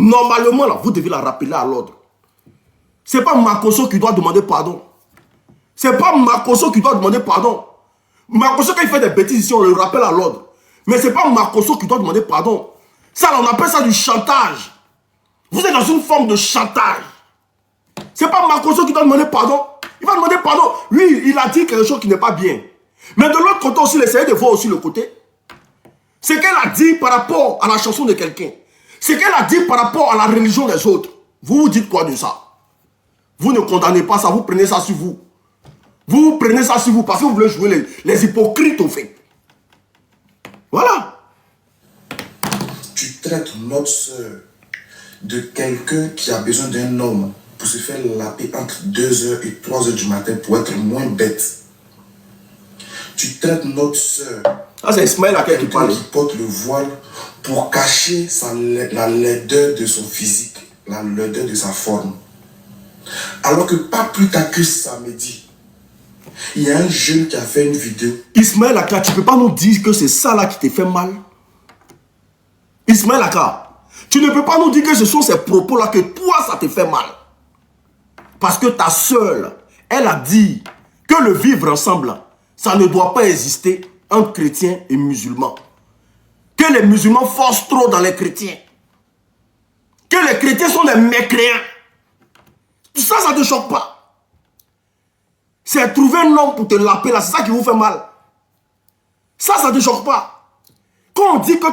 Normalement, là, vous devez la rappeler à l'ordre. C'est pas Makosso qui doit demander pardon. C'est pas Makosso qui doit demander pardon. Makosso, quand il fait des bêtises ici, on le rappelle à l'ordre. Mais c'est pas Makosso qui doit demander pardon. Ça, on appelle ça du chantage. Vous êtes dans une forme de chantage. C'est pas Makosso qui doit demander pardon. Il va demander pardon. Lui, il a dit quelque chose qui n'est pas bien. Mais de l'autre côté aussi, essayez de voir aussi le côté. Ce qu'elle a dit par rapport à la chanson de quelqu'un. Ce qu'elle a dit par rapport à la religion des autres. Vous vous dites quoi de ça? Vous ne condamnez pas ça, vous prenez ça sur vous. Vous prenez ça sur vous parce que vous voulez jouer les hypocrites au fait. Voilà. Tu traites notre soeur de quelqu'un qui a besoin d'un homme pour se faire laper entre 2h et 3h du matin pour être moins bête. Tu traites notre soeur c'est Ismaël qui parle. Qui porte le voile pour cacher la laideur de son physique, la laideur de sa forme. Alors que pas plus tard que samedi, il y a un jeune qui a fait une vidéo. Ismaël Aka, tu ne peux pas nous dire que c'est ça là qui te fait mal. Ismaël Aka, tu ne peux pas nous dire que ce sont ces propos là que toi ça te fait mal. Parce que ta soeur, elle a dit que le vivre ensemble, ça ne doit pas exister entre chrétiens et musulmans. Que les musulmans forcent trop dans les chrétiens. Que les chrétiens sont des mécréants. Ça ne te choque pas. C'est trouver un homme pour te laper là, c'est ça qui vous fait mal. Ça ne te choque pas. Quand on dit que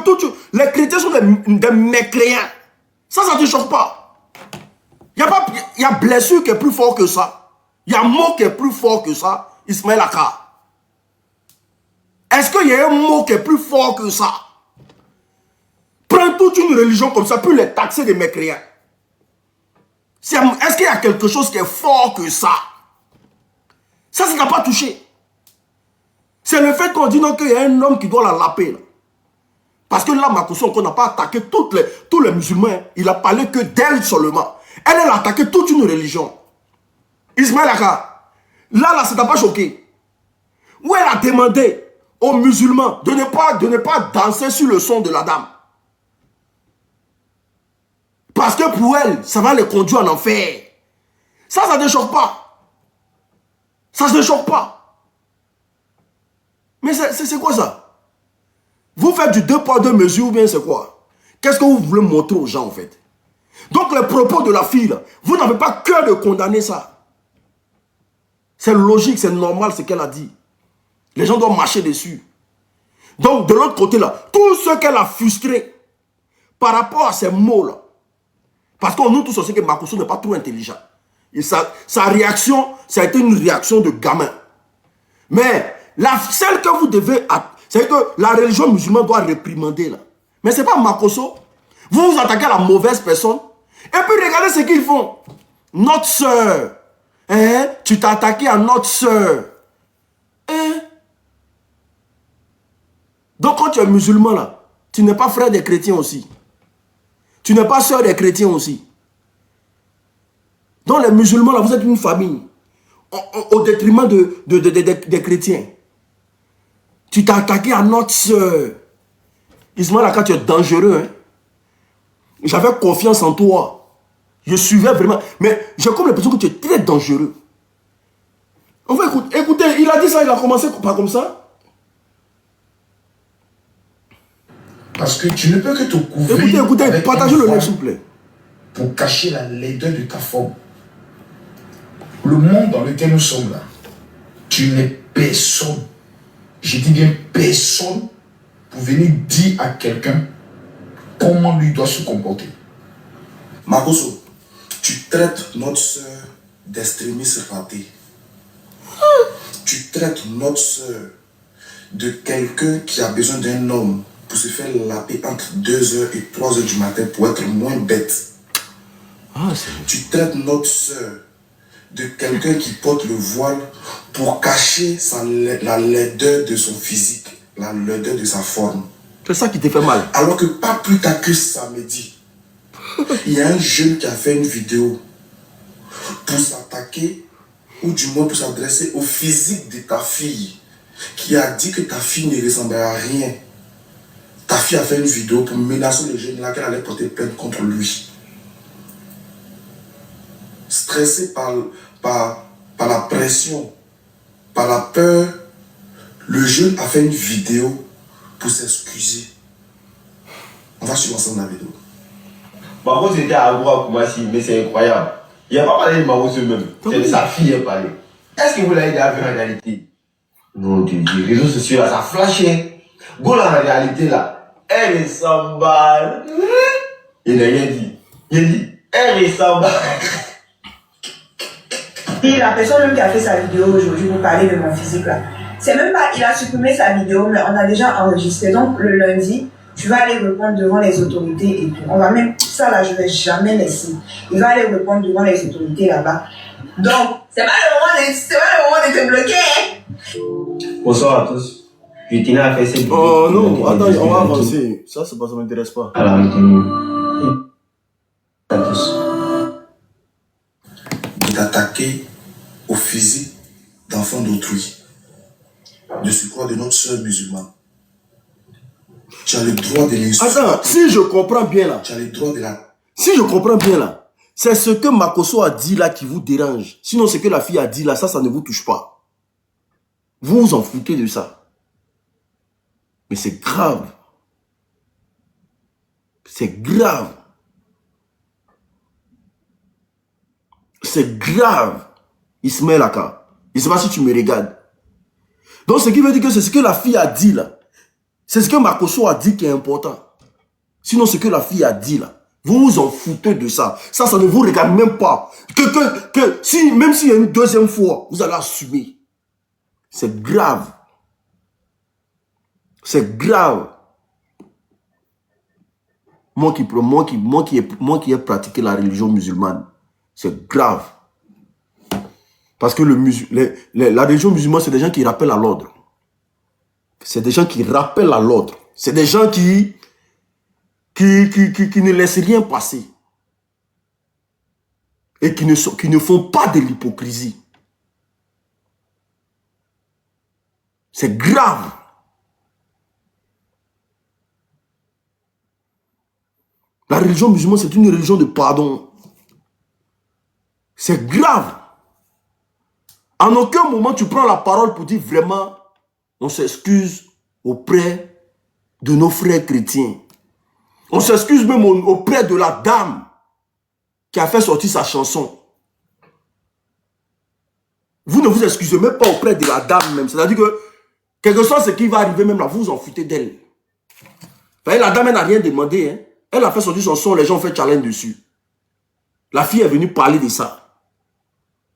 les chrétiens sont des mécréants, ça ne te choque pas. Il y a blessure qui est plus fort que ça. Il y a mot qui est plus fort que ça. Ismaël Aka. Est-ce qu'il y a un mot qui est plus fort que ça? Prends toute une religion comme ça, puis les taxer des mécréants. Est-ce qu'il y a quelque chose qui est fort que ça? Ça ne t'a pas touché. C'est le fait qu'on dit non qu'il y a un homme qui doit la laper. Là. Parce que là, Makosso, on n'a pas attaqué tous les musulmans. Hein. Il a parlé que d'elle seulement. Elle a attaqué toute une religion. Ismaël Aka, là, ça ne t'a pas choqué. Où elle a demandé aux musulmans de ne pas danser sur le son de la dame. Parce que pour elle, ça va les conduire en enfer. Ça ne te choque pas. Ça ne te choque pas. Mais c'est quoi ça? Vous faites du 2 poids 2 mesures ou bien c'est quoi? Qu'est-ce que vous voulez montrer aux gens en fait? Donc les propos de la fille, là, vous n'avez pas cœur de condamner ça. C'est logique, c'est normal ce qu'elle a dit. Les gens doivent marcher dessus. Donc de l'autre côté là, tout ce qu'elle a frustré par rapport à ces mots-là, parce que nous tous on sait que Makosso n'est pas trop intelligent. Et sa réaction, ça a été une réaction de gamin. Mais celle que vous devez... C'est que la religion musulmane doit réprimander là. Mais ce n'est pas Makosso. Vous vous attaquez à la mauvaise personne. Et puis regardez ce qu'ils font. Notre soeur. Hein? Tu t'es attaqué à notre soeur. Hein? Donc quand tu es musulman là, tu n'es pas frère des chrétiens aussi. Tu n'es pas soeur des chrétiens aussi. Donc les musulmans là, vous êtes une famille. Au détriment des chrétiens. Tu t'es attaqué à notre soeur. Ismaël Aka, tu es dangereux. Hein? J'avais confiance en toi. Je suivais vraiment. Mais j'ai comme l'impression que tu es très dangereux. Enfin, écoutez, il a dit ça, il a commencé pas comme ça. Parce que tu ne peux que te couvrir. Écoutez, partagez le lien, s'il vous plaît. Pour cacher la laideur de ta forme. Le monde dans lequel nous sommes là, tu n'es personne. Je dis bien personne pour venir dire à quelqu'un comment lui doit se comporter. Makosso, tu traites notre soeur d'extrémiste raté. Tu traites notre soeur de quelqu'un qui a besoin d'un homme pour se faire laper entre 2h et 3h du matin pour être moins bête. Tu traites notre soeur de quelqu'un qui porte le voile pour cacher la laideur de son physique, la laideur de sa forme. C'est ça qui te fait mal. Alors que pas plus tard que samedi, il y a un jeune qui a fait une vidéo pour s'attaquer, ou du moins pour s'adresser au physique de ta fille, qui a dit que ta fille ne ressemblait à rien. Ta fille a fait une vidéo pour menacer le jeune là qu'elle allait porter plainte contre lui. stressé par la pression, par la peur, le jeune a fait une vidéo pour s'excuser. On va suivre ensemble la vidéo. Mako c'était à Koumassi, mais c'est incroyable. Il n'a pas parlé de Mako même. C'est de sa fille qui a parlé. Est-ce que vous l'avez déjà vu en réalité? Non, tu dis, les réseaux sociaux là, ça flashait. Go là, en réalité là, elle est sans balle. Il n'a rien dit. Il a dit, elle est sans balle. Et la personne même qui a fait sa vidéo aujourd'hui pour parler de mon physique là, c'est même pas, il a supprimé sa vidéo, mais on a déjà enregistré. Donc le lundi, tu vas aller répondre devant les autorités et tout. On va même, ça là, je vais jamais laisser. Il va aller répondre devant les autorités là-bas. Donc, c'est pas le moment de te bloquer, hein. Bonsoir à tous. Je tenais à faire cette vidéo. Oh non, attends, on va avancer. Ça m'intéresse pas. Alors, retenez. À tous. D'attaquer au physique d'enfants d'autrui, de surcroît de notre sœur musulmane. Tu as le droit de l'insulter. Attends, si je comprends bien là, Tu as le droit de la... si je comprends bien là, c'est ce que Makosso a dit là qui vous dérange. Sinon, ce que la fille a dit là, ça ne vous touche pas. Vous vous en foutez de ça. Mais c'est grave. C'est grave. C'est grave. Ismaël Aka. Je ne sais pas si tu me regardes. Donc, ce qui veut dire que c'est ce que la fille a dit là. C'est ce que Makosso a dit qui est important. Sinon, ce que la fille a dit là, vous vous en foutez de ça. Ça ne vous regarde même pas. Si, même s'il y a une deuxième fois, vous allez assumer. C'est grave. C'est grave. Moi qui ai pratiqué la religion musulmane, c'est grave. Parce que la religion musulmane, c'est des gens qui rappellent à l'ordre. C'est des gens qui rappellent à l'ordre. C'est des gens qui ne laissent rien passer. Et qui ne font pas de l'hypocrisie. C'est grave. La religion musulmane, c'est une religion de pardon. C'est grave. En aucun moment, tu prends la parole pour dire vraiment, on s'excuse auprès de nos frères chrétiens. On s'excuse même auprès de la dame qui a fait sortir sa chanson. Vous ne vous excusez même pas auprès de la dame même. C'est-à-dire que, quel que soit ce qui va arriver même là, vous vous en foutez d'elle. La dame, elle n'a rien demandé. Hein. Elle a fait sortir son son, les gens ont fait challenge dessus. La fille est venue parler de ça.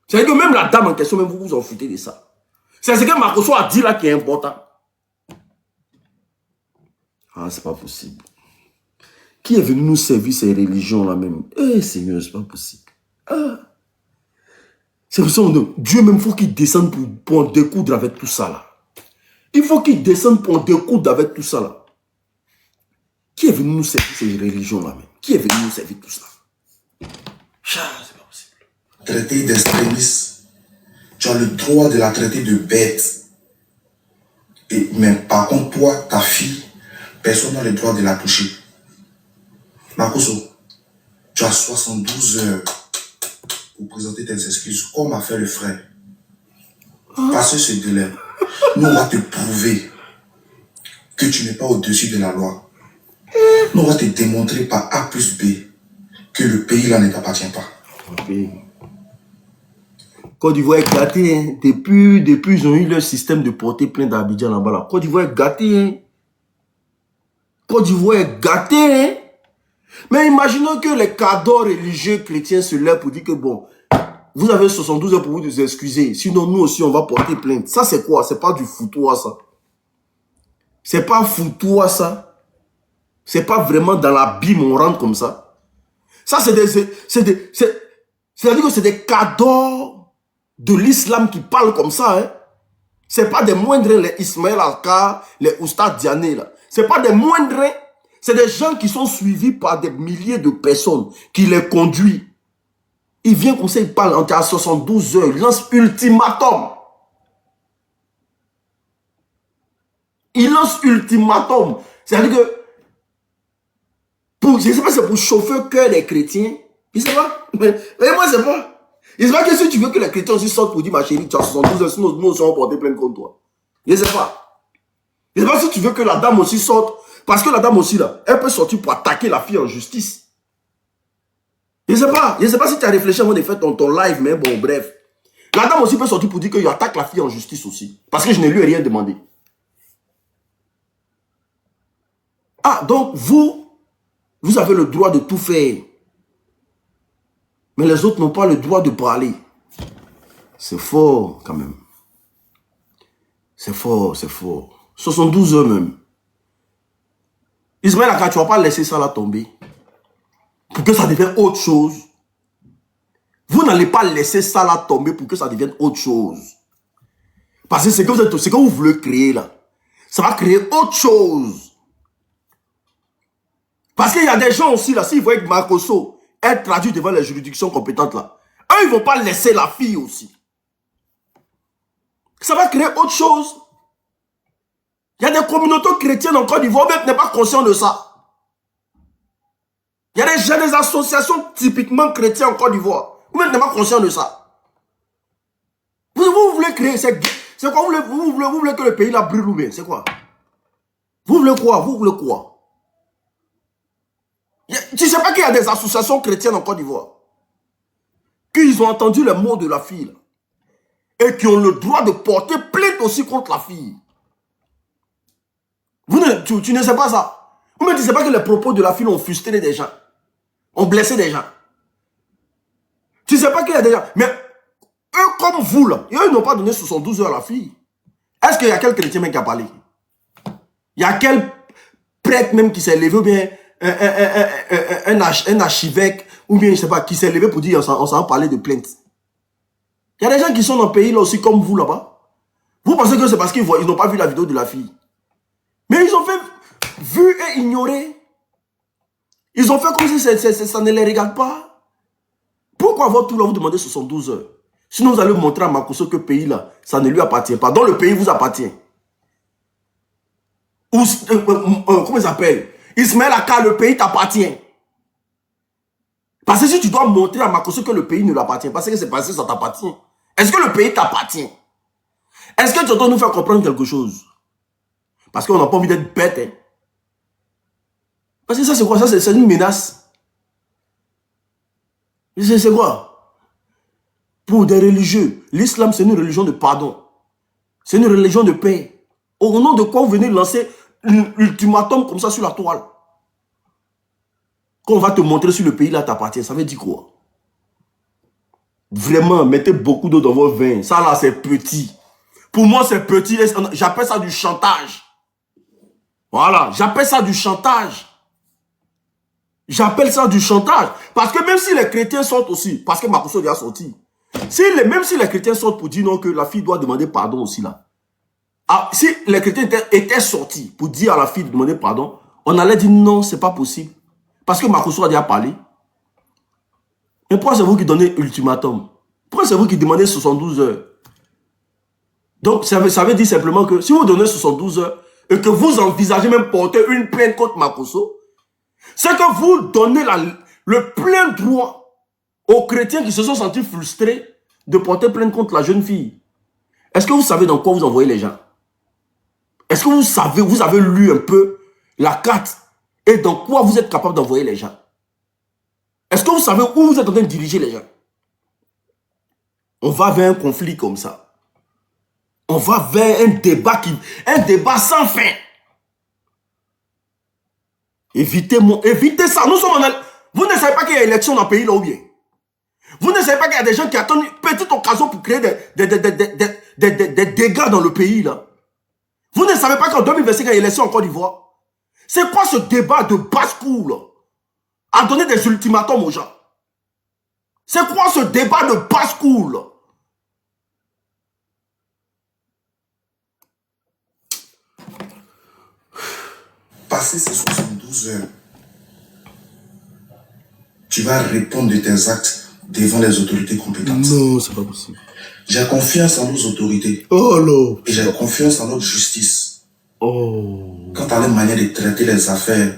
C'est-à-dire que même la dame en question, même vous vous en foutez de ça. C'est ce que Makosso a dit là qui est important. Ah, c'est pas possible. Qui est venu nous servir ces religions là même? Eh Seigneur, c'est pas possible. Ah. C'est pour ça que Dieu même faut qu'il descende pour en découdre avec tout ça là. Il faut qu'il descende pour en découdre avec tout ça là. Qui est venu nous servir ces religions là même? Qui est venu nous servir tout ça? Ah, c'est pas possible. Traiter d'extrémiste, tu as le droit de la traiter de bête. Mais par contre, toi, ta fille, personne n'a le droit de la toucher. Makosso, tu as 72 heures pour présenter tes excuses, comme a fait le frère. Passez ce délai. Nous, on va te prouver que tu n'es pas au-dessus de la loi. Nous, on va te démontrer par A plus B que le pays là ne t'appartient pas. Okay. Côte d'Ivoire est gâté. Hein. Depuis, ils ont eu leur système de porter plainte d'Abidjan là-bas. Là. Côte d'Ivoire est gâté. Hein. Côte d'Ivoire est gâté. Hein. Mais imaginons que les cadres religieux chrétiens se lèvent pour dire que bon, vous avez 72 heures pour vous excuser. Sinon, nous aussi, on va porter plainte. Ça, c'est quoi? C'est pas du foutoir, ça. C'est pas foutoir, ça. C'est pas vraiment dans l'abîme, on rentre comme ça. Ça, c'est-à-dire que c'est des cadors de l'islam qui parlent comme ça. Hein. C'est pas des moindres, les Ismaël Alka, les Oustad Diané, là. C'est pas des moindres. C'est des gens qui sont suivis par des milliers de personnes qui les conduisent. Il vient comme ça, il parle en 72 heures, il lance ultimatum. Il lance ultimatum. C'est-à-dire que, je ne sais pas si c'est pour chauffer le cœur des chrétiens. Je ne sais pas. Mais moi, je ne sais pas. Il se passe que si tu veux que les chrétiens aussi sortent pour dire ma chérie, tu as 72 heures, sinon nous aussi on va porter plainte contre toi. Je ne sais pas. Je ne sais pas si tu veux que la dame aussi sorte, parce que la dame aussi là, elle peut sortir pour attaquer la fille en justice. Je ne sais pas. Je ne sais pas si tu as réfléchi avant de faire ton live, mais bon, bref. La dame aussi peut sortir pour dire qu'il attaque la fille en justice aussi. Parce que je ne lui ai rien demandé. Ah, donc vous avez le droit de tout faire. Mais les autres n'ont pas le droit de parler. C'est fort quand même. C'est fort, c'est fort. 72 heures même. Ismaël Aka, tu ne vas pas laisser ça là tomber. Pour que ça devienne autre chose. Vous n'allez pas laisser ça là tomber pour que ça devienne autre chose. Parce que ce que vous voulez créer là, ça va créer autre chose. Parce qu'il y a des gens aussi là, s'ils voient que Makosso est traduit devant les juridictions compétentes là, eux ils ne vont pas laisser la fille aussi. Ça va créer autre chose. Il y a des communautés chrétiennes en Côte d'Ivoire, même n'est pas conscient de ça. Il y a des associations typiquement chrétiennes en Côte d'Ivoire. Vous-même n'êtes pas conscient de ça. Vous voulez créer, c'est quoi? Vous voulez que le pays là brûle ou bien? C'est quoi? Vous voulez quoi? Vous voulez quoi? Tu ne sais pas qu'il y a des associations chrétiennes en Côte d'Ivoire qu'ils ont entendu les mots de la fille là, et qui ont le droit de porter plainte aussi contre la fille. Tu ne sais pas ça. Vous ne sais pas que les propos de la fille ont frustré des gens, ont blessé des gens. Tu ne sais pas qu'il y a des gens. Mais eux comme vous là, ils n'ont pas donné 72 heures à la fille. Est-ce qu'il y a quel chrétien même qui a parlé? Il y a quel prêtre même qui s'est levé ou bien un archevêque ou bien je ne sais pas qui s'est levé pour dire on s'en parler de plainte? Il y a des gens qui sont dans le pays là aussi comme vous là-bas. Vous pensez que c'est parce qu'ils n'ont pas vu la vidéo de la fille. Mais ils ont fait vu et ignoré. Ils ont fait comme si ça ne les regarde pas. Pourquoi votre tour là vous demandez 72 heures? Sinon vous allez montrer à Makosso que le pays là, ça ne lui appartient pas. Donc le pays vous appartient. Ou, comment il s'appelle? Ismaël Aka, le pays t'appartient. Parce que si tu dois montrer à Makosso que le pays ne l'appartient pas, c'est que c'est parce que ça t'appartient. Est-ce que le pays t'appartient? Est-ce que tu dois nous faire comprendre quelque chose? Parce qu'on n'a pas envie d'être bête. Hein? Parce que ça c'est quoi? Ça c'est une menace. C'est quoi? Pour des religieux, l'islam c'est une religion de pardon. C'est une religion de paix. Au nom de quoi vous venez lancer l'ultimatum comme ça sur la toile? Qu'on va te montrer si le pays là t'appartient, ça veut dire quoi? Vraiment, mettez beaucoup d'eau dans vos vins. Ça là c'est petit. Pour moi c'est petit, j'appelle ça du chantage. Voilà, j'appelle ça du chantage. J'appelle ça du chantage. Parce que même si les chrétiens sortent aussi, parce que Makosso est déjà sorti, même si les chrétiens sortent pour dire non que la fille doit demander pardon aussi là, si les chrétiens étaient sortis pour dire à la fille de demander pardon, on allait dire non, c'est pas possible. Parce que Makosso a déjà parlé. Mais pourquoi c'est vous qui donnez ultimatum? Pourquoi c'est vous qui demandez 72 heures? Donc ça veut dire simplement que si vous donnez 72 heures et que vous envisagez même porter une plainte contre Makosso, c'est que vous donnez le plein droit aux chrétiens qui se sont sentis frustrés de porter plainte contre la jeune fille. Est-ce que vous savez dans quoi vous envoyez les gens? Est-ce que vous avez lu un peu la carte et dans quoi vous êtes capable d'envoyer les gens? Est-ce que vous savez où vous êtes en train de diriger les gens? On va vers un conflit comme ça. On va vers un débat sans fin. Évitez ça. Nous sommes vous ne savez pas qu'il y a élection dans le pays là ou bien? Vous ne savez pas qu'il y a des gens qui attendent une petite occasion pour créer des dégâts dans le pays là? Vous ne savez pas qu'en 2025 il y a élection en Côte d'Ivoire? C'est quoi ce débat de basse-cour là? À donner des ultimatums aux gens. C'est quoi ce débat de basse-cour là? Passer ces 72 heures, tu vas répondre de tes actes devant les autorités compétentes. Non, c'est pas possible. J'ai confiance en nos autorités. Oh non. Et j'ai confiance en notre justice. Oh. Quant à la manière de traiter les affaires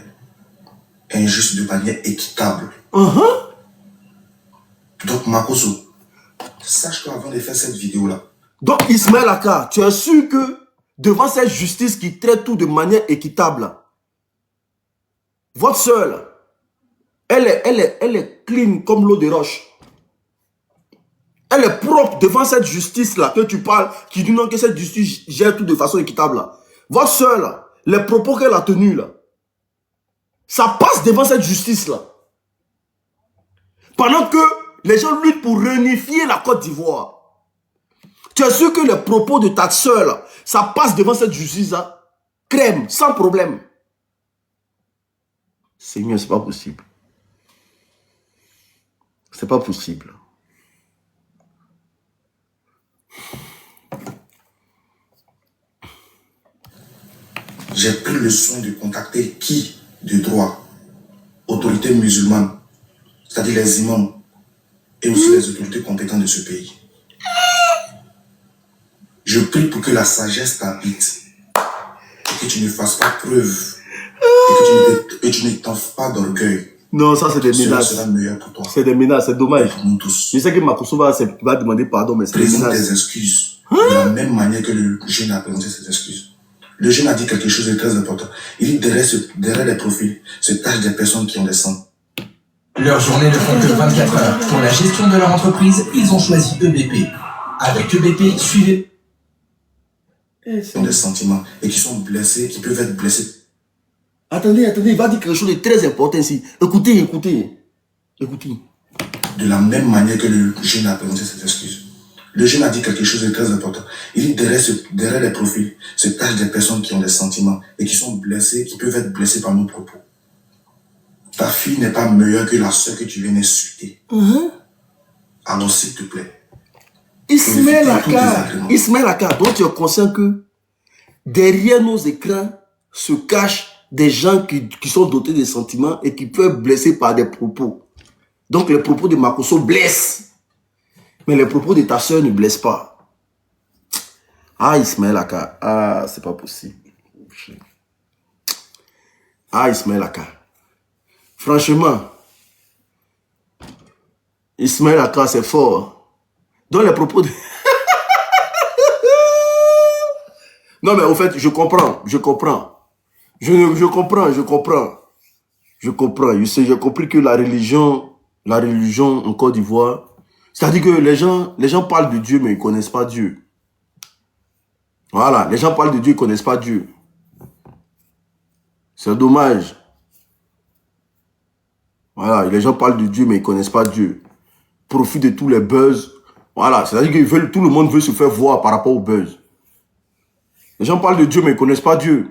injustes de manière équitable. Donc Makosso, sache qu'avant de faire cette vidéo-là. Donc, Ismaël Aka, tu es sûr que devant cette justice qui traite tout de manière équitable, votre soeur, elle est clean comme l'eau de roche. Elle est propre devant cette justice-là que tu parles, qui dit non que cette justice gère tout de façon équitable. Là. Votre soeur, là, les propos qu'elle a tenus, là, ça passe devant cette justice-là. Pendant que les gens luttent pour réunifier la Côte d'Ivoire. Tu es sûr que les propos de ta soeur, là, ça passe devant cette justice-là, crème, sans problème. Seigneur, c'est pas possible. C'est pas possible. J'ai pris le soin de contacter qui de droit? Autorités musulmanes, c'est-à-dire les imams, et aussi les autorités compétentes de ce pays. Je prie pour que la sagesse t'habite, et que tu ne fasses pas preuve, et que tu ne t'enfles pas d'orgueil. Non, ça c'est des menaces. Cela sera meilleur pour toi. C'est des menaces, c'est dommage. Pour nous tous. Je sais que Makosso va demander pardon, mais c'est des Présente menaces. tes excuses. De la même manière que le jeune a présenté ses excuses. Le jeune a dit quelque chose de très important. Il dit derrière les profils se cachent des personnes qui ont des sangs. Leurs journées ne font que 24 heures. Pour la gestion de leur entreprise, ils ont choisi EBP. Avec EBP, suivez... Qui ont des sentiments et qui sont blessés, qui peuvent être blessés. Attendez, il va dire quelque chose de très important ici. Écoutez. De la même manière que le jeune a présenté ses excuses. Le jeune a dit quelque chose de très important. Il dit derrière les profils se cachent des personnes qui ont des sentiments et qui sont blessées, qui peuvent être blessées par nos propos. Ta fille n'est pas meilleure que la soeur que tu viens d'insulter. Alors s'il te plaît. Ismaël Aka, donc tu es conscient que derrière nos écrans se cachent des gens qui sont dotés de sentiments et qui peuvent blesser par des propos. Donc les propos de Makosso blessent. Mais les propos de ta soeur ne blessent pas. Ah, Ismaël Aka. Ah, c'est pas possible. Ah, Ismaël Aka. Franchement, Ismaël Aka, c'est fort. Donc les propos de... Non, mais au fait, je comprends. Je comprends. J'ai compris que la religion en Côte d'Ivoire, c'est-à-dire que les gens parlent de Dieu, mais ils ne connaissent pas Dieu. Voilà, les gens parlent de Dieu, ils ne connaissent pas Dieu. C'est dommage. Voilà, les gens parlent de Dieu, mais ils ne connaissent pas Dieu. Profitent de tous les buzz. Voilà, c'est-à-dire que tout le monde veut se faire voir par rapport au buzz. Les gens parlent de Dieu, mais ils ne connaissent pas Dieu.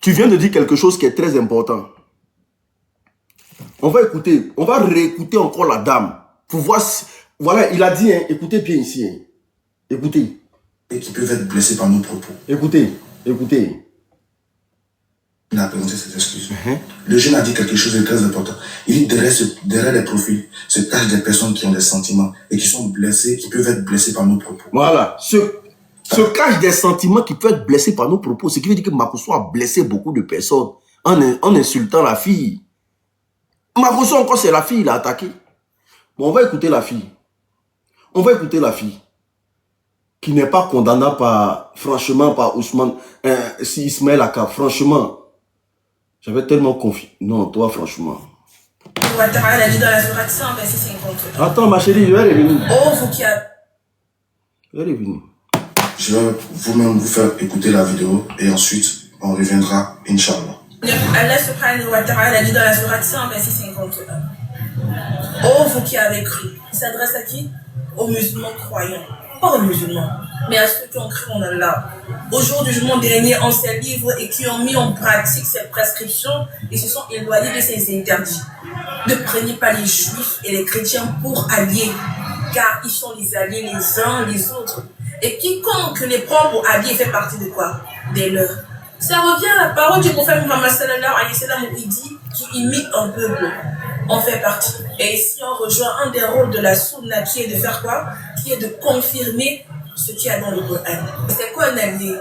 Tu viens de dire quelque chose qui est très important. On va écouter, on va réécouter encore la dame. Pour voir si, voilà, il a dit, hein, écoutez bien ici. Hein. Écoutez. Et qui peuvent être blessés par nos propos. Écoutez. Il a présenté ses excuses. Le jeune a dit quelque chose de très important. Il dit derrière les profils se cachent des personnes qui ont des sentiments et qui sont blessées, qui peuvent être blessées par nos propos. Voilà. Se cachent des sentiments qui peuvent être blessés par nos propos. Ce qui veut dire que Makosso a blessé beaucoup de personnes en insultant la fille. Makosso encore, c'est la fille, il a attaqué. Bon, on va écouter la fille. Qui n'est pas condamnable franchement, par Ousmane, si Ismaël Aka. Franchement, j'avais tellement confiance. Non, toi, franchement. Allah a dit dans la sourate 100, verset 50. Attends, ma chérie, elle est venue. Oh, vous qui avez... Elle est venue. Je vais vous faire écouter la vidéo et ensuite, on reviendra, Inch'Allah. Allah subhanahu wa ta'ala a dit dans la sourate 100, verset 51. Oh, vous qui avez cru. Il s'adresse à qui? Aux musulmans croyants. Pas aux musulmans, mais à ceux qui ont cru en Allah. Au jour du jugement dernier, en ces livres et qui ont mis en pratique ces prescriptions et se sont éloignés de ces interdits. Ne prenez pas les juifs et les chrétiens pour alliés, car ils sont les alliés les uns les autres. Et quiconque les prend pour alliés fait partie de quoi? Des leurs. Ça revient à la parole du prophète Muhammad sallallahu alayhi wa sallam où il dit qu'il imite un peuple. On fait partie. Et ici, on rejoint un des rôles de la sunna qui est de faire quoi? Qui est de confirmer ce qu'il y a dans le Coran. C'est quoi un allié?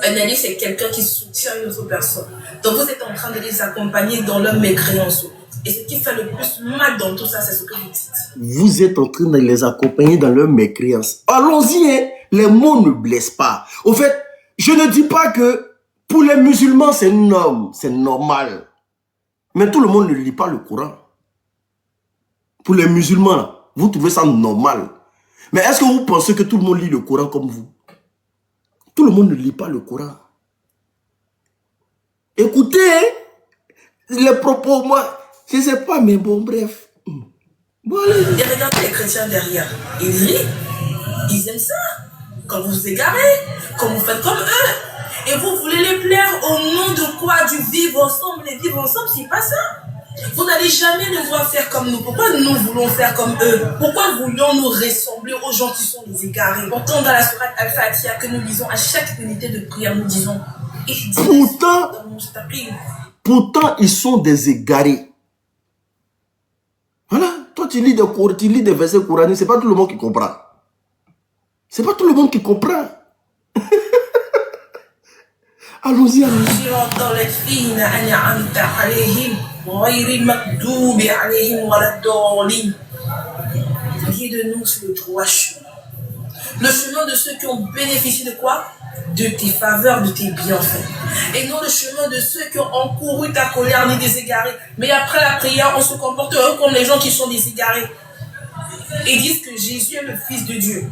Un allié, c'est quelqu'un qui soutient une autre personne. Donc vous êtes en train de les accompagner dans leur mécréance. Et ce qui fait le plus mal dans tout ça, c'est ce que vous dites. Vous êtes en train de les accompagner dans leur mécréance. Allons-y, hein. Les mots ne blessent pas. Au fait, je ne dis pas que pour les musulmans, c'est normal. Mais tout le monde ne lit pas le Coran. Pour les musulmans, vous trouvez ça normal. Mais est-ce que vous pensez que tout le monde lit le Coran comme vous? Tout le monde ne lit pas le Coran. Écoutez, hein, les propos, moi, je ne sais pas, mais bon, bref. Bon, allez. Et regardez les chrétiens derrière. Ils rient. Ils aiment ça. Quand vous vous égarez, quand vous faites comme eux. Et vous voulez les plaire au nom de quoi? Du vivre ensemble. Les vivre ensemble, c'est pas ça. Vous n'allez jamais les voir faire comme nous. Pourquoi nous voulons faire comme eux? Pourquoi voulons-nous ressembler aux gens qui sont les égarés? Pourtant, dans la sourate Al-Fatiha que nous lisons à chaque unité de prière, nous disons... Pourtant, ils sont des égarés. Voilà. Toi, tu lis des versets coraniques, c'est pas tout le monde qui comprend. C'est pas tout le monde qui comprend. Allons-y, allons-y. Guide-nous sur le droit chemin. Le chemin de ceux qui ont bénéficié de quoi? De tes faveurs, de tes bienfaits. Et non le chemin de ceux qui ont encouru ta colère ni des égarés. Mais après la prière, on se comporte comme les gens qui sont des égarés. Ils disent que Jésus est le Fils de Dieu.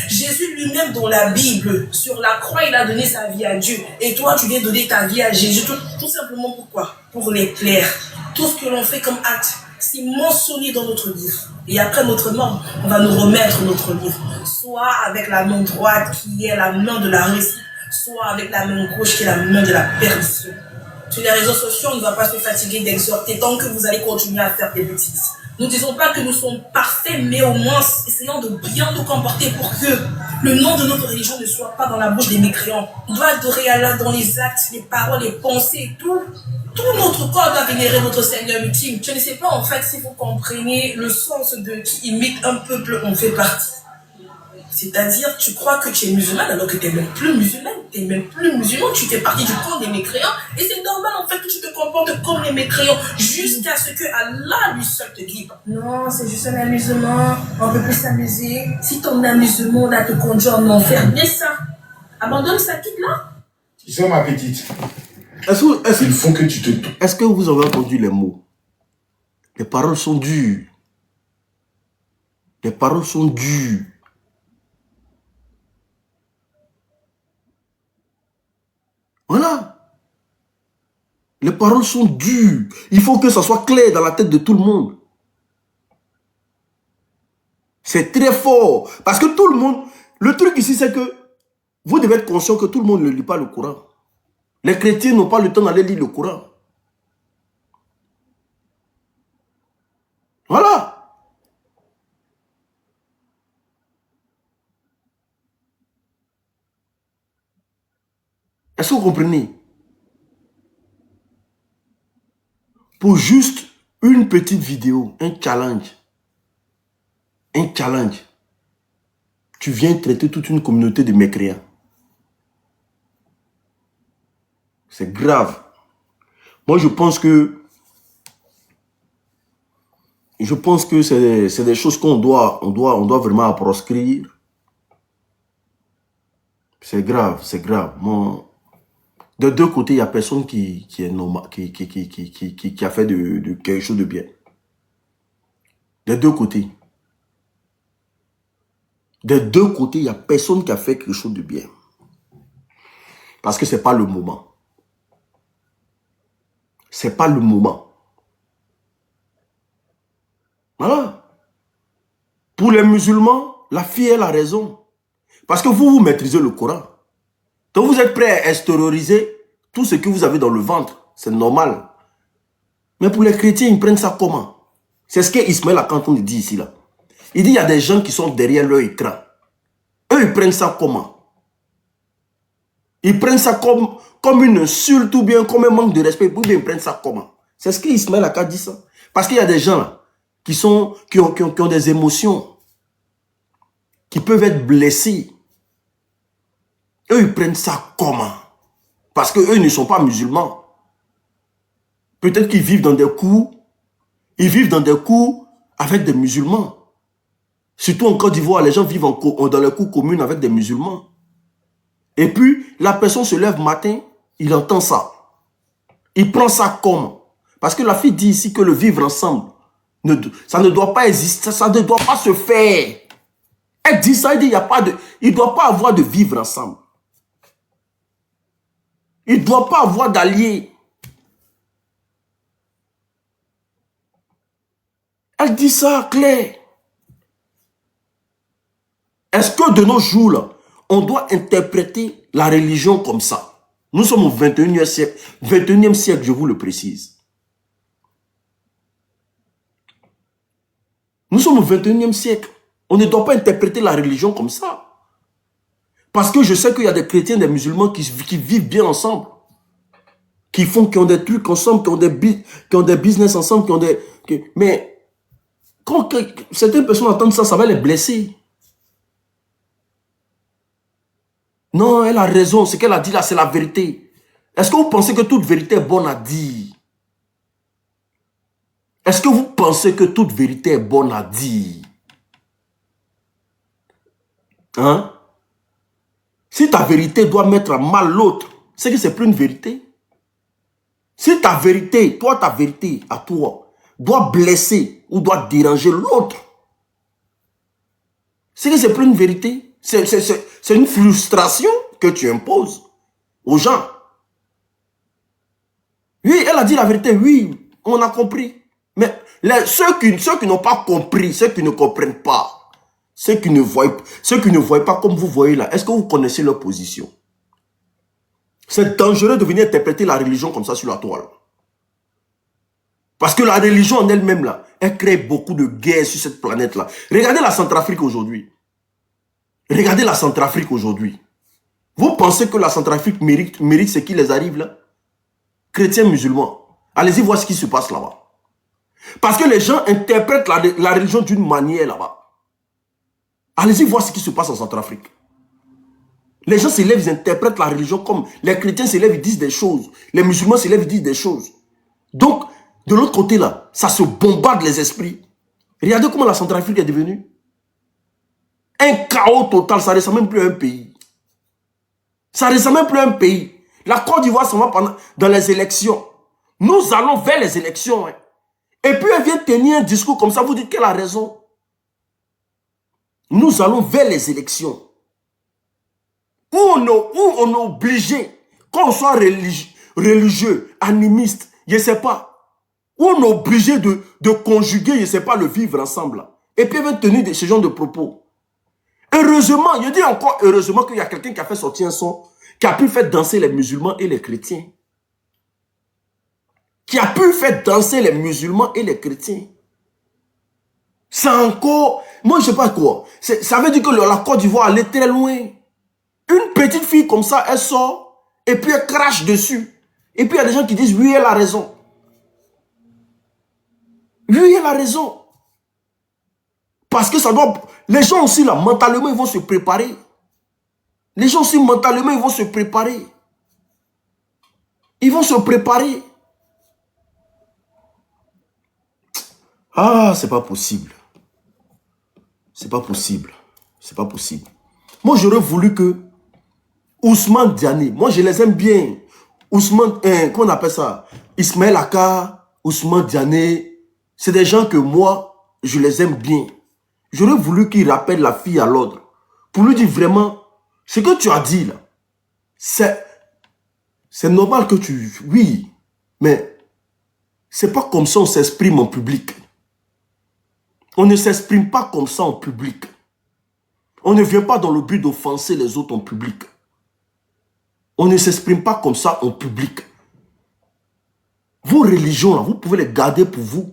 Jésus lui-même dans la Bible, sur la croix, il a donné sa vie à Dieu. Et toi, tu viens donner ta vie à Jésus. Tout simplement pourquoi? Pour les plaire. Tout ce que l'on fait comme acte, c'est mentionné dans notre livre. Et après notre mort, on va nous remettre notre livre. Soit avec la main droite qui est la main de la réussite, soit avec la main gauche qui est la main de la perdition. Sur les réseaux sociaux, on ne va pas se fatiguer d'exhorter tant que vous allez continuer à faire des bêtises. Nous ne disons pas que nous sommes parfaits, mais au moins essayons de bien nous comporter pour que le nom de notre religion ne soit pas dans la bouche des mécréants. On doit adorer Allah dans les actes, les paroles, les pensées, tout. Tout notre corps doit vénérer notre Seigneur ultime. Je ne sais pas en fait si vous comprenez le sens de qui imite un peuple, on fait partie. C'est-à-dire, tu crois que tu es musulman alors que tu n'es même plus musulman. Tu n'es même plus musulman, tu fais partie du camp des mécréants. Et c'est normal en fait que tu te comportes comme les mécréants jusqu'à ce que Allah lui seul te guide. Non, c'est juste un amusement, on peut plus s'amuser. Si ton amusement là te conduit en enfer, mais ça, abandonne ça, quitte là. Tu sais ma petite, il faut que tu te... Est-ce que vous avez entendu les mots? Les paroles sont dures. Les paroles sont dures. Voilà. Les paroles sont dures. Il faut que ça soit clair dans la tête de tout le monde. C'est très fort. Parce que tout le monde... Le truc ici, c'est que vous devez être conscient que tout le monde ne lit pas le Coran. Les chrétiens n'ont pas le temps d'aller lire le Coran. Voilà. Est-ce que vous comprenez? Pour juste une petite vidéo, un challenge, tu viens traiter toute une communauté de mécréants. C'est grave. Moi, je pense que c'est des choses qu'on doit vraiment proscrire. C'est grave, c'est grave. Moi, de deux côtés, il n'y a personne qui est normal, qui a fait de quelque chose de bien. Des deux côtés. Des deux côtés, il n'y a personne qui a fait quelque chose de bien. Parce que ce n'est pas le moment. C'est pas le moment. Voilà. Pour les musulmans, la fille, elle a raison. Parce que vous maîtrisez le Coran. Donc vous êtes prêt à extérioriser tout ce que vous avez dans le ventre. C'est normal. Mais pour les chrétiens, ils prennent ça comment? C'est ce qu'Ismaël a quand on dit ici là. Il dit il y a des gens qui sont derrière leur écran. Eux, ils prennent ça comment? Ils prennent ça comme une insulte ou bien comme un manque de respect. Ou bien ils prennent ça comment? C'est ce qu'Ismaël a dit ça. Parce qu'il y a des gens là qui ont des émotions, qui peuvent être blessés. Eux, ils prennent ça comment? Parce qu'eux ne sont pas musulmans. Peut-être qu'ils vivent dans des coups, Ils vivent dans des cours avec des musulmans. Surtout en Côte d'Ivoire, les gens vivent dans les cours communes avec des musulmans. Et puis, la personne se lève matin, il entend ça. Il prend ça comme. Parce que la fille dit ici que le vivre ensemble, ça ne doit pas exister, ça ne doit pas se faire. Elle dit ça, elle dit il ne doit pas avoir de vivre ensemble. Il ne doit pas avoir d'alliés. Elle dit ça, clair. Est-ce que de nos jours, là, on doit interpréter la religion comme ça? Nous sommes au 21e siècle. 21e siècle, je vous le précise. Nous sommes au 21e siècle. On ne doit pas interpréter la religion comme ça. Parce que je sais qu'il y a des chrétiens, des musulmans qui vivent bien ensemble. Qui ont des trucs ensemble, qui ont des business ensemble, mais quand certaines personnes entendent ça, ça va les blesser. Non, elle a raison. Ce qu'elle a dit là, c'est la vérité. Est-ce que vous pensez que toute vérité est bonne à dire? Est-ce que vous pensez que toute vérité est bonne à dire? Hein? Si ta vérité doit mettre à mal l'autre, c'est que c'est plus une vérité. Si ta vérité, ta vérité à toi, doit blesser ou doit déranger l'autre, c'est que c'est plus une vérité. C'est une frustration que tu imposes aux gens. Oui, elle a dit la vérité, oui, on a compris. Mais ceux qui n'ont pas compris, ceux qui ne comprennent pas, ceux qui ne voient pas comme vous voyez là, est-ce que vous connaissez leur position? C'est dangereux de venir interpréter la religion comme ça sur la toile. Parce que la religion en elle-même là, elle crée beaucoup de guerres sur cette planète là. Regardez la Centrafrique aujourd'hui. Regardez la Centrafrique aujourd'hui. Vous pensez que la Centrafrique mérite ce qui les arrive là? Chrétiens, musulmans. Allez-y voir ce qui se passe là-bas. Parce que les gens interprètent la religion d'une manière là-bas. Allez-y voir ce qui se passe en Centrafrique. Les gens se lèvent, ils interprètent la religion comme... Les chrétiens se lèvent, ils disent des choses. Les musulmans se lèvent, ils disent des choses. Donc, de l'autre côté là, ça se bombarde les esprits. Regardez comment la Centrafrique est devenue. Un chaos total, ça ne ressemble même plus à un pays. Ça ne ressemble même plus à un pays. La Côte d'Ivoire s'en va dans les élections. Nous allons vers les élections. Hein. Et puis elle vient tenir un discours comme ça, vous dites qu'elle a raison. Nous allons vers les élections. Où on est obligé, qu'on soit religieux, animiste, je ne sais pas. Où on est obligé de conjuguer, je ne sais pas, le vivre ensemble. Et puis elle vient tenir ce genre de propos. Heureusement, je dis encore heureusement qu'il y a quelqu'un qui a fait sortir un son, qui a pu faire danser les musulmans et les chrétiens. Qui a pu faire danser les musulmans et les chrétiens. C'est encore... Moi, je ne sais pas quoi. Ça veut dire que la Côte d'Ivoire allait très loin. Une petite fille comme ça, elle sort, et puis elle crache dessus. Et puis il y a des gens qui disent, oui, elle a raison. Oui, elle a raison. Parce que ça doit... Les gens aussi, là, mentalement, ils vont se préparer. Les gens aussi, mentalement, ils vont se préparer. Ils vont se préparer. Ah, c'est pas possible. C'est pas possible. C'est pas possible. Moi, j'aurais voulu que Ousmane Diané, moi, je les aime bien. Ousmane, qu'on appelle ça? Ismaël Aka, Ousmane Diané, c'est des gens que moi, je les aime bien. J'aurais voulu qu'il rappelle la fille à l'ordre. Pour lui dire vraiment, ce que tu as dit là, c'est normal que tu... Oui, mais c'est pas comme ça on s'exprime en public. On ne s'exprime pas comme ça en public. On ne vient pas dans le but d'offenser les autres en public. On ne s'exprime pas comme ça en public. Vos religions, là, vous pouvez les garder pour vous.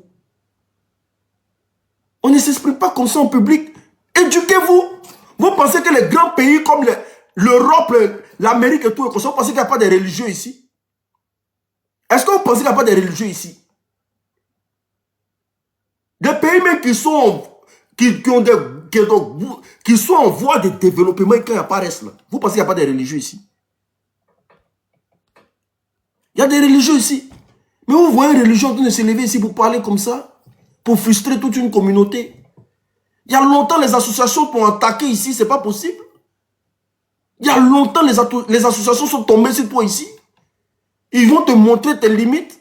On ne s'exprime pas comme ça en public. Éduquez-vous. Vous pensez que les grands pays comme l'Europe, l'Amérique et tout, vous pensez qu'il n'y a pas de religieux ici? Est-ce que vous pensez qu'il n'y a pas de religieux ici? Des pays même qui sont en voie de développement et qu'il n'y a pas de reste là. Vous pensez qu'il n'y a pas de religieux ici? Il y a des religieux ici. Mais vous voyez une religion qui ne se lever ici pour parler comme ça. pour frustrer toute une communauté. Il y a longtemps, les associations pour attaquer ici, c'est pas possible. Il y a longtemps, les associations sont tombées sur toi ici. Ils vont te montrer tes limites.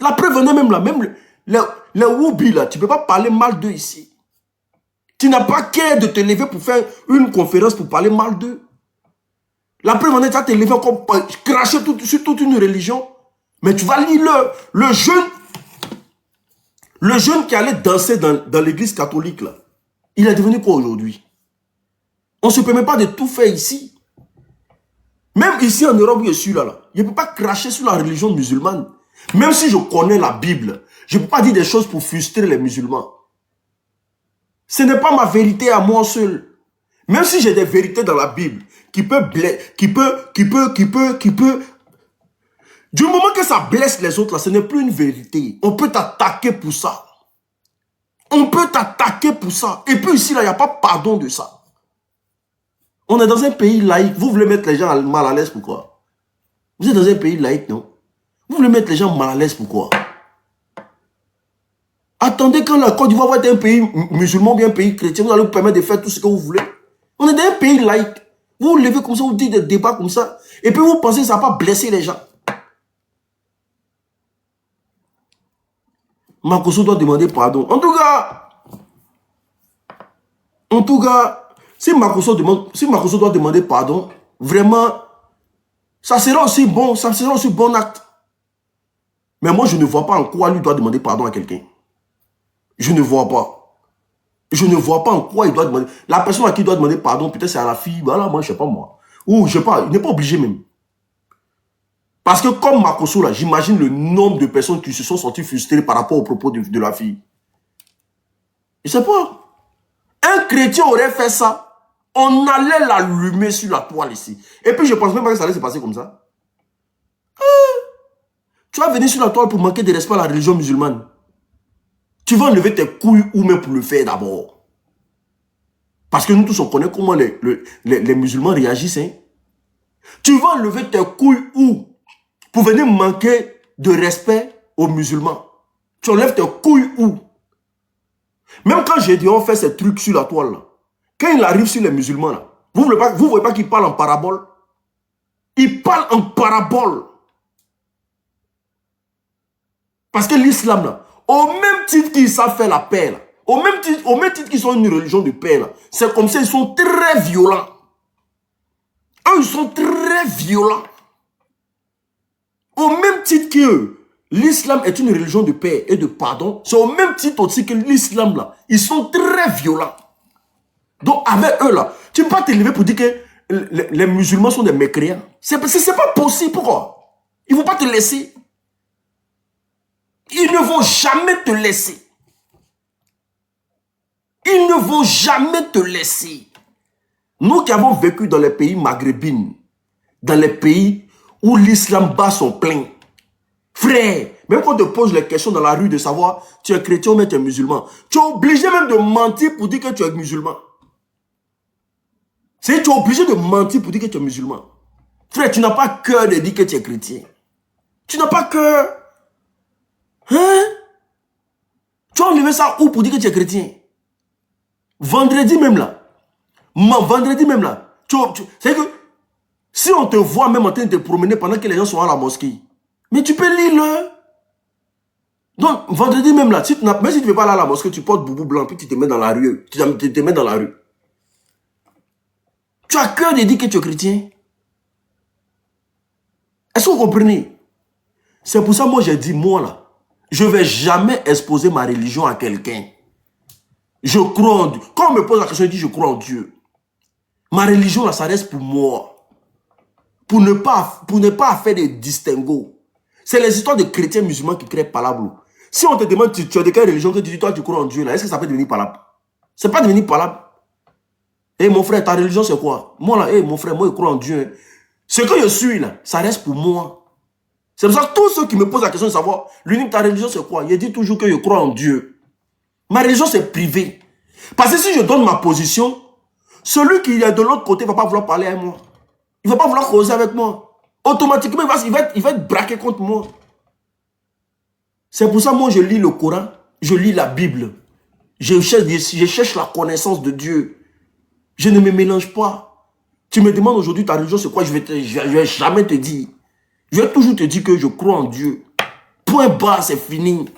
La preuve en est même là. Même les Woubi là, tu ne peux pas parler mal d'eux ici. Tu n'as pas qu'à de te lever pour faire une conférence pour parler mal d'eux. La preuve en est, tu vas te lever encore cracher sur toute une religion. Mais tu vas lire le jeune qui allait danser dans l'église catholique là. Il est devenu quoi aujourd'hui? On ne se permet pas de tout faire ici. Même ici en Europe où je suis là, je ne peux pas cracher sur la religion musulmane. Même si je connais la Bible, je ne peux pas dire des choses pour frustrer les musulmans. Ce n'est pas ma vérité à moi seul. Même si j'ai des vérités dans la Bible qui peut... Du moment que ça blesse les autres, là, ce n'est plus une vérité. On peut t'attaquer pour ça. On peut t'attaquer pour ça. Et puis ici, là, il n'y a pas pardon de ça. On est dans un pays laïque. Vous voulez mettre les gens mal à l'aise, pourquoi? Vous êtes dans un pays laïque, non? Vous voulez mettre les gens mal à l'aise, pourquoi? Attendez, quand la Côte d'Ivoire va être un pays musulman, bien un pays chrétien, vous allez vous permettre de faire tout ce que vous voulez. On est dans un pays laïque. Vous vous levez comme ça, vous dites des débats comme ça, et puis vous pensez que ça ne va pas blesser les gens. Makosso doit demander pardon. En tout cas, si Makosso doit demander pardon, vraiment, ça sera aussi bon acte. Mais moi, je ne vois pas en quoi lui doit demander pardon à quelqu'un. Je ne vois pas. Je ne vois pas en quoi il doit demander. La personne à qui il doit demander pardon, peut-être c'est à la fille, voilà, moi, je ne sais pas moi. Ou je ne sais pas, il n'est pas obligé même. Parce que comme Makosso, là, j'imagine le nombre de personnes qui se sont senties frustrées par rapport aux propos de la fille. Je ne sais pas. Un chrétien aurait fait ça, on allait l'allumer sur la toile ici. Et puis je ne pense même pas que ça allait se passer comme ça. Tu vas venir sur la toile pour manquer de respect à la religion musulmane. Tu vas enlever tes couilles ou même pour le faire d'abord. Parce que nous tous on connaît comment les musulmans réagissent. Hein? Tu vas enlever tes couilles ou pour venir manquer de respect aux musulmans. Tu enlèves tes couilles où? Même quand Gédéon fait ces trucs sur la toile, là, quand il arrive sur les musulmans, là, vous ne voyez pas qu'il parle en parabole? Il parle en parabole. Parce que l'islam, là, au même titre qu'ils savent faire la paix, là, au même titre qu'ils sont une religion de paix, c'est comme ça, ils sont très violents. Eux, ils sont très violents. Au même titre que l'islam est une religion de paix et de pardon, c'est au même titre aussi que l'islam, là, ils sont très violents. Donc, avec eux, là, tu ne peux pas te lever pour dire que les musulmans sont des mécréants. C'est pas possible. Pourquoi? Ils ne vont pas te laisser. Ils ne vont jamais te laisser. Ils ne vont jamais te laisser. Nous qui avons vécu dans les pays maghrébins, dans les pays où l'islam bat son plein, frère, même quand on te pose les questions dans la rue de savoir tu es chrétien ou tu es musulman, tu es obligé même de mentir pour dire que tu es musulman. Tu es obligé de mentir pour dire que tu es musulman. Frère, tu n'as pas cœur de dire que tu es chrétien. Tu n'as pas cœur. Hein? Tu as enlevé ça où pour dire que tu es chrétien? Vendredi même là. C'est que si on te voit même en train de te promener pendant que les gens sont à la mosquée, mais tu peux lire le. Donc, vendredi même là, même si tu ne veux pas aller à la mosquée, tu portes boubou blanc, puis tu te mets dans la rue. Tu te mets dans la rue. Tu as cœur de dire que tu es chrétien? Est-ce que vous comprenez? C'est pour ça moi j'ai dit, moi là, je ne vais jamais exposer ma religion à quelqu'un. Je crois en Dieu. Quand on me pose la question, je dis je crois en Dieu. Ma religion là, ça reste pour moi. Pour ne pas faire des distinguos. C'est les histoires de chrétiens musulmans qui créent palabre. Si on te demande tu es de quelle religion que tu dis toi tu crois en Dieu là, est-ce que ça peut devenir palabre? C'est pas devenir palabre. Eh mon frère, ta religion c'est quoi? Moi là, mon frère, moi je crois en Dieu. Ce que je suis là, ça reste pour moi. C'est pour ça que tous ceux qui me posent la question de savoir l'unique ta religion c'est quoi? Je dis toujours que je crois en Dieu. Ma religion c'est privé. Parce que si je donne ma position, celui qui est de l'autre côté ne va pas vouloir parler avec moi. Il ne va pas vouloir causer avec moi. Automatiquement, il va être braqué contre moi. C'est pour ça, moi, je lis le Coran, je lis la Bible. Je cherche la connaissance de Dieu. Je ne me mélange pas. Tu me demandes aujourd'hui ta religion, c'est quoi? Je vais jamais te dire. Je vais toujours te dire que je crois en Dieu. Point barre, c'est fini.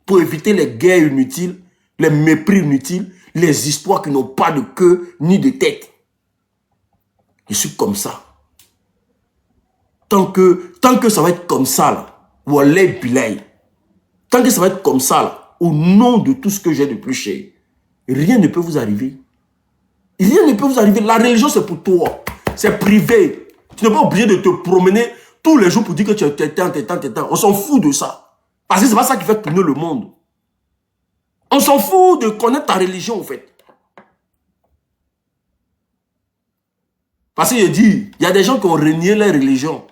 Pour éviter les guerres inutiles, les mépris inutiles, les histoires qui n'ont pas de queue ni de tête. Je suis comme ça. Tant que ça va être comme ça, là, Wallah Bilay, tant que ça va être comme ça, là, au nom de tout ce que j'ai de plus cher, rien ne peut vous arriver. Rien ne peut vous arriver. La religion, c'est pour toi. C'est privé. Tu n'es pas obligé de te promener tous les jours pour dire que tu es tétan. On s'en fout de ça. Parce que c'est pas ça qui fait tourner le monde. On s'en fout de connaître ta religion, en fait. Parce qu'il dit, il y a des gens qui ont renié leur religion.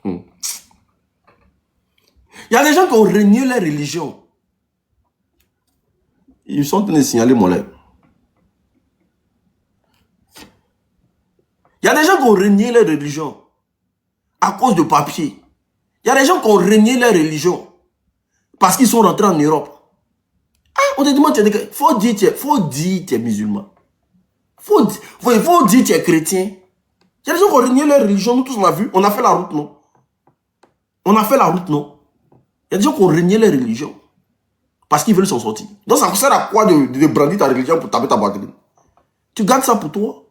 Il y a des gens qui ont renié leur religion. Ils sont en train de signaler mon lèvre. Il y a des gens qui ont renié leur religion à cause de papier. Il y a des gens qui ont renié leur religion parce qu'ils sont rentrés en Europe. Ah, on te demande, il faut dire que tu es musulman. Il faut dire que tu es chrétien. Il y a des gens qui ont renié leur religion. Nous tous, on a vu. On a fait la route, non? On a fait la route, non? Il y a des gens qui ont renié leur religion parce qu'ils veulent s'en sortir. Donc, ça sert à quoi de brandir ta religion pour taper ta poitrine? Tu gardes ça pour toi?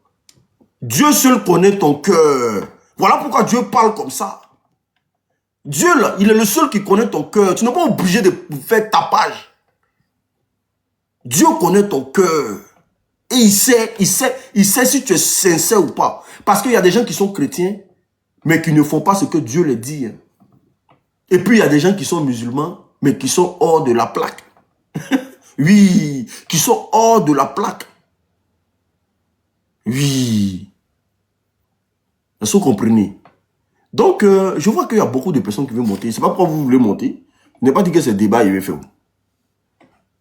Dieu seul connaît ton cœur. Voilà pourquoi Dieu parle comme ça. Dieu, là, il est le seul qui connaît ton cœur. Tu n'es pas obligé de faire tapage. Dieu connaît ton cœur. Et il sait si tu es sincère ou pas. Parce qu'il y a des gens qui sont chrétiens, mais qui ne font pas ce que Dieu les dit. Et puis, il y a des gens qui sont musulmans, mais qui sont hors de la plaque. Oui, qui sont hors de la plaque. Oui. Est-ce que vous comprenez? Donc, je vois qu'il y a beaucoup de personnes qui veulent monter. Je ne sais pas pourquoi vous voulez monter. Je n'ai pas dit que ce débat, il va faire.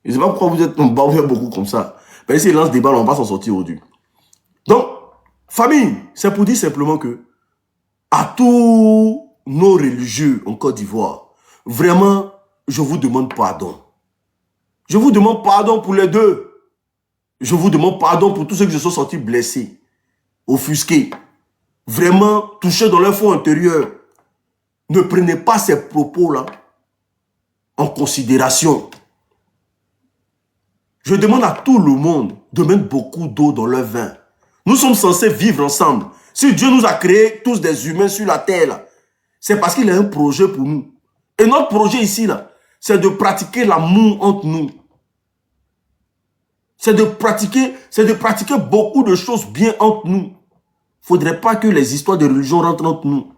Je ne sais pas pourquoi vous êtes beaucoup comme ça. Mais s'il lance débat, on va pas s'en sortir aujourd'hui. Donc, famille, c'est pour dire simplement que à tous nos religieux en Côte d'Ivoire, vraiment, je vous demande pardon. Je vous demande pardon pour les deux. Je vous demande pardon pour tous ceux qui se sont sentis blessés, offusqués, vraiment touchés dans leur fond intérieur. Ne prenez pas ces propos-là en considération. Je demande à tout le monde de mettre beaucoup d'eau dans leur vin. Nous sommes censés vivre ensemble. Si Dieu nous a créés tous des humains sur la terre, c'est parce qu'il a un projet pour nous. Et notre projet ici, c'est de pratiquer l'amour entre nous. C'est de pratiquer beaucoup de choses bien entre nous. Il ne faudrait pas que les histoires de religion rentrent entre nous.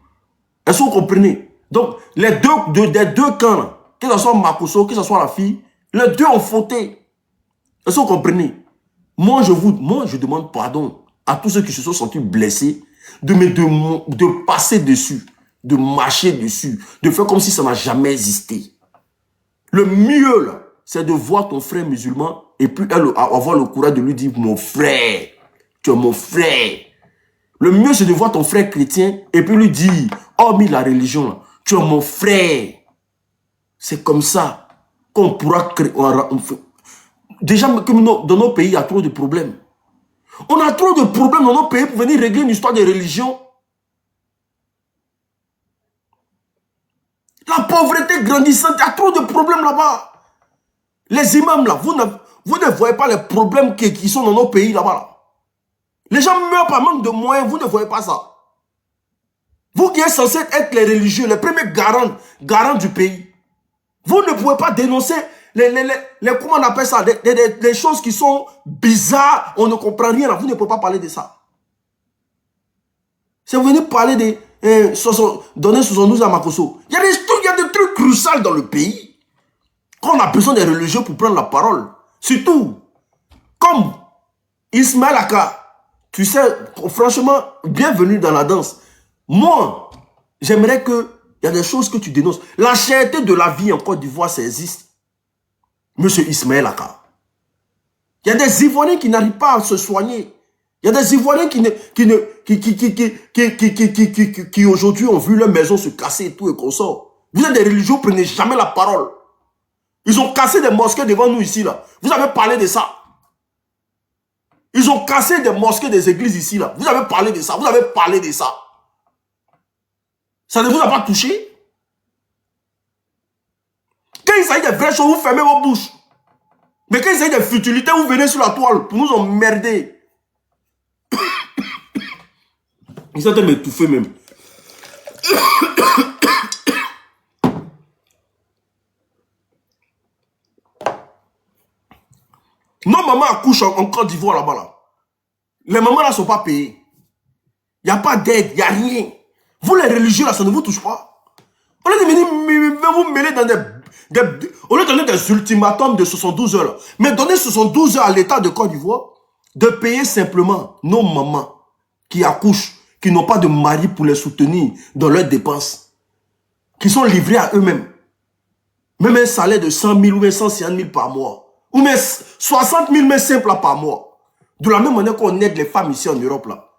Est-ce que vous comprenez? Donc, des deux camps, que ce soit Makosso, que ce soit la fille, les deux ont fauté. Est-ce que vous comprenez? Moi, je demande pardon à tous ceux qui se sont sentis blessés de passer dessus, de marcher dessus, de faire comme si ça n'a jamais existé. Le mieux, là, c'est de voir ton frère musulman et puis avoir le courage de lui dire, mon frère, tu es mon frère. Le mieux, c'est de voir ton frère chrétien et puis lui dire, hormis la religion, là, tu es mon frère. C'est comme ça qu'on pourra créer. Déjà, dans nos pays, il y a trop de problèmes. On a trop de problèmes dans nos pays pour venir régler une histoire de religion. La pauvreté grandissante, il y a trop de problèmes là-bas. Les imams, là, vous ne voyez pas les problèmes qui sont dans nos pays là-bas. Là. Les gens meurent par manque de moyens, vous ne voyez pas ça. Vous qui êtes censés être les religieux, les premiers garants du pays, vous ne pouvez pas dénoncer comment on appelle ça, des choses qui sont bizarres, on ne comprend rien, là. Vous ne pouvez pas parler de ça. C'est venu parler de donner 72 à Makosso. Il y a des trucs cruciaux dans le pays. Quand on a besoin des religieux pour prendre la parole. Surtout, comme Ismaël Aka, tu sais, franchement, bienvenue dans la danse. Moi, j'aimerais qu'il y a des choses que tu dénonces. La cherté de la vie en Côte d'Ivoire, ça existe. Monsieur Ismaël Aka. Il y a des Ivoiriens qui n'arrivent pas à se soigner. Il y a des Ivoiriens qui aujourd'hui ont vu leur maison se casser et tout et qu'on sort. Vous êtes des religieux, prenez jamais la parole. Ils ont cassé des mosquées devant nous ici, là. Vous avez parlé de ça. Ils ont cassé des mosquées, des églises ici, là. Vous avez parlé de ça. Vous avez parlé de ça. Ça ne vous a pas touché? Quand il s'agit des vraies choses, vous fermez vos bouches. Mais quand il s'agit des futilités, vous venez sur la toile pour nous emmerder. Ils sont en train de m'étouffer même. Nos mamans accouchent en Côte d'Ivoire là-bas. Là. Les mamans là ne sont pas payées. Il n'y a pas d'aide, il n'y a rien. Vous les religieux là, ça ne vous touche pas. On est venu vous mêler dans au lieu de donner des ultimatums de 72 heures. Là, mais donner 72 heures à l'État de Côte d'Ivoire, de payer simplement nos mamans qui accouchent, qui n'ont pas de mari pour les soutenir dans leurs dépenses, qui sont livrés à eux-mêmes. Même un salaire de 100 000 ou 150 000 par mois. Ou même 60 000 mais simple là, par mois. De la même manière qu'on aide les femmes ici en Europe là.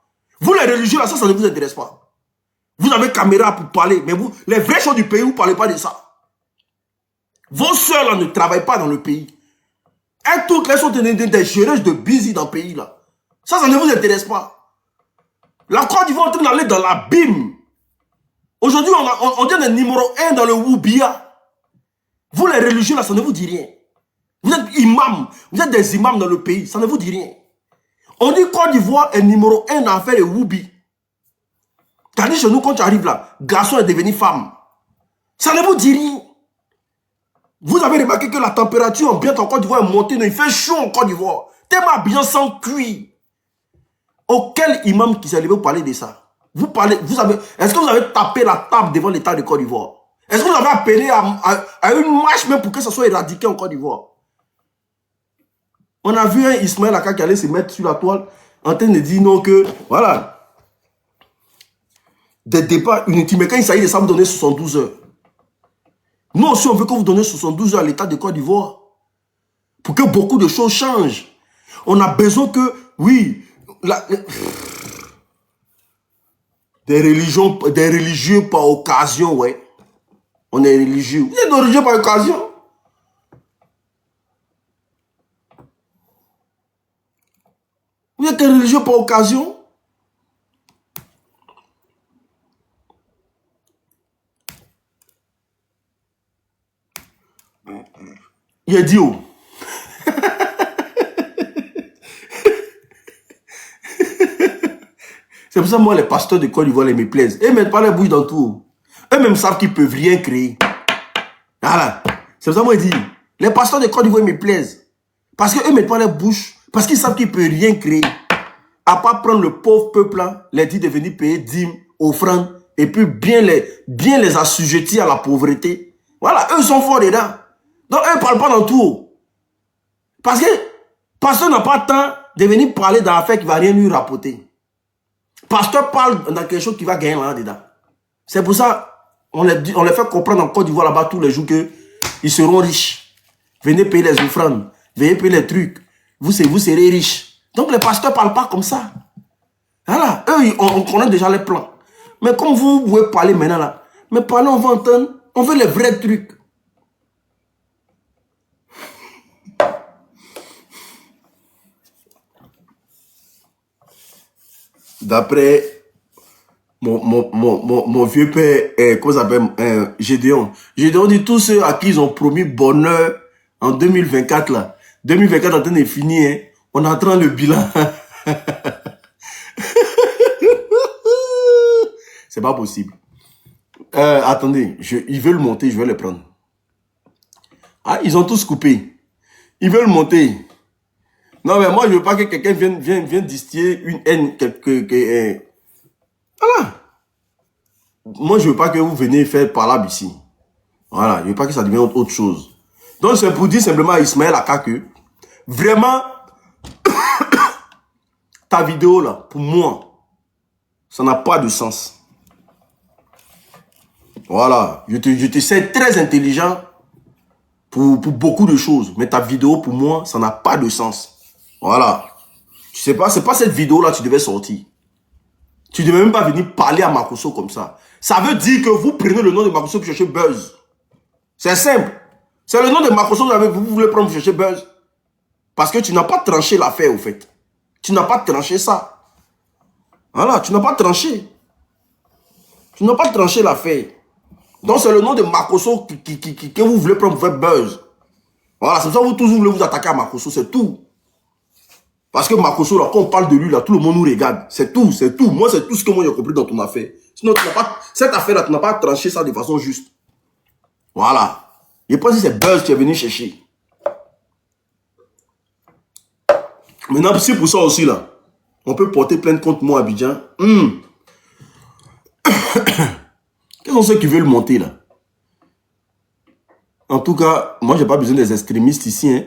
Vous les religieux là, ça ne vous intéresse pas. Vous avez caméra pour parler, mais vous, les vraies choses du pays, vous ne parlez pas de ça. Vos soeurs là ne travaillent pas dans le pays. Elles toutes les sont des géreuses de busy dans le pays là. Ça ne vous intéresse pas. La Côte d'Ivoire est en train d'aller dans l'abîme. Aujourd'hui, on dit le numéro 1 dans le Woubia. Vous les religieux là, ça ne vous dit rien. Vous êtes imam, vous êtes des imams dans le pays, ça ne vous dit rien. On dit Côte d'Ivoire est numéro 1 dans l'affaire de Woubi. T'as dit chez nous, quand tu arrives là, garçon est devenu femme. Ça ne vous dit rien. Vous avez remarqué que la température ambiante en Côte d'Ivoire est montée, il fait chaud en Côte d'Ivoire. Tellement bien sans cuit. Auquel imam qui s'est levé pour parler de ça? Vous parlez, est-ce que vous avez tapé la table devant l'État de Côte d'Ivoire? Est-ce que vous avez appelé à une marche même pour que ça soit éradiqué en Côte d'Ivoire? On a vu un Ismaël Aka qui allait se mettre sur la toile en train de dire non que, voilà, des débats inutiles. Mais quand il s'agit de ça, vous donnez 72 heures. Nous aussi, on veut que vous donnez 72 heures à l'État de Côte d'Ivoire. Pour que beaucoup de choses changent. On a besoin que, oui, des religieux par occasion, ouais. On est religieux. Vous êtes religieux par occasion. Vous êtes religieux par occasion. Il a dit où? C'est pour ça que moi, les pasteurs de Côte d'Ivoire, ils me plaisent. Ils ne mettent pas les bouches dans tout. Eux-mêmes savent qu'ils ne peuvent rien créer. Voilà. C'est pour ça que moi, je dis, les pasteurs de Côte d'Ivoire, ils me plaisent. Parce qu'eux ne mettent pas les bouches. Parce qu'ils savent qu'ils ne peuvent rien créer. À part prendre le pauvre peuple là, les dire de venir payer dîmes, offrandes, et puis bien les assujettir à la pauvreté. Voilà, eux sont forts dedans. Donc eux ne parlent pas dans tout. Parce que pasteur n'a pas le temps de venir parler dans l'affaire qui ne va rien lui rapporter. Pasteur parle dans quelque chose qui va gagner là-dedans. C'est pour ça on les fait comprendre en Côte d'Ivoire là-bas tous les jours qu'ils seront riches. Venez payer les offrandes, venez payer les trucs. Vous serez riches. Donc les pasteurs ne parlent pas comme ça. Voilà, eux, on connaît déjà les plans. Mais comme vous pouvez parler maintenant là, mais parlez, on va entendre, on veut les vrais trucs. D'après mon vieux père, comment ça s'appelle, Gédéon. Gédéon dit tous ceux à qui ils ont promis bonheur en 2024 là. 2024 en train de finir, hein. On entend le bilan. C'est pas possible. Attendez, ils veulent monter, je vais les prendre. Ah, ils ont tous coupé. Ils veulent monter. Non, mais moi, je veux pas que quelqu'un vienne distiller une haine. Voilà. Moi, je veux pas que vous veniez faire parlable ici. Voilà, je veux pas que ça devienne autre chose. Donc, c'est pour dire simplement à Ismaël Aka que, vraiment, ta vidéo là, pour moi, ça n'a pas de sens. Voilà, je te sais très intelligent pour beaucoup de choses, mais ta vidéo pour moi, ça n'a pas de sens. Voilà. Tu sais pas, c'est pas cette vidéo là que tu devais sortir. Tu devais même pas venir parler à Makosso comme ça. Ça veut dire que vous prenez le nom de Makosso pour chercher buzz. C'est simple. C'est le nom de Makosso que vous voulez prendre pour chercher buzz. Parce que tu n'as pas tranché l'affaire, au fait. Tu n'as pas tranché ça. Voilà, tu n'as pas tranché. Tu n'as pas tranché l'affaire. Donc c'est le nom de Makosso que vous voulez prendre pour faire buzz. Voilà, c'est ça que vous tous voulez vous attaquer à Makosso, c'est tout. Parce que Makosso, là, quand on parle de lui, là, tout le monde nous regarde. C'est tout, c'est tout. Moi, c'est tout ce que moi j'ai compris dans ton affaire. Sinon, tu n'as pas, cette affaire-là, tu n'as pas tranché ça de façon juste. Voilà. Je pense que c'est buzz que tu es venu chercher. Maintenant, c'est pour ça aussi, là. On peut porter plainte contre moi, Abidjan. Quels sont ceux qui veulent monter, là? En tout cas, moi, je n'ai pas besoin des extrémistes ici. Hein.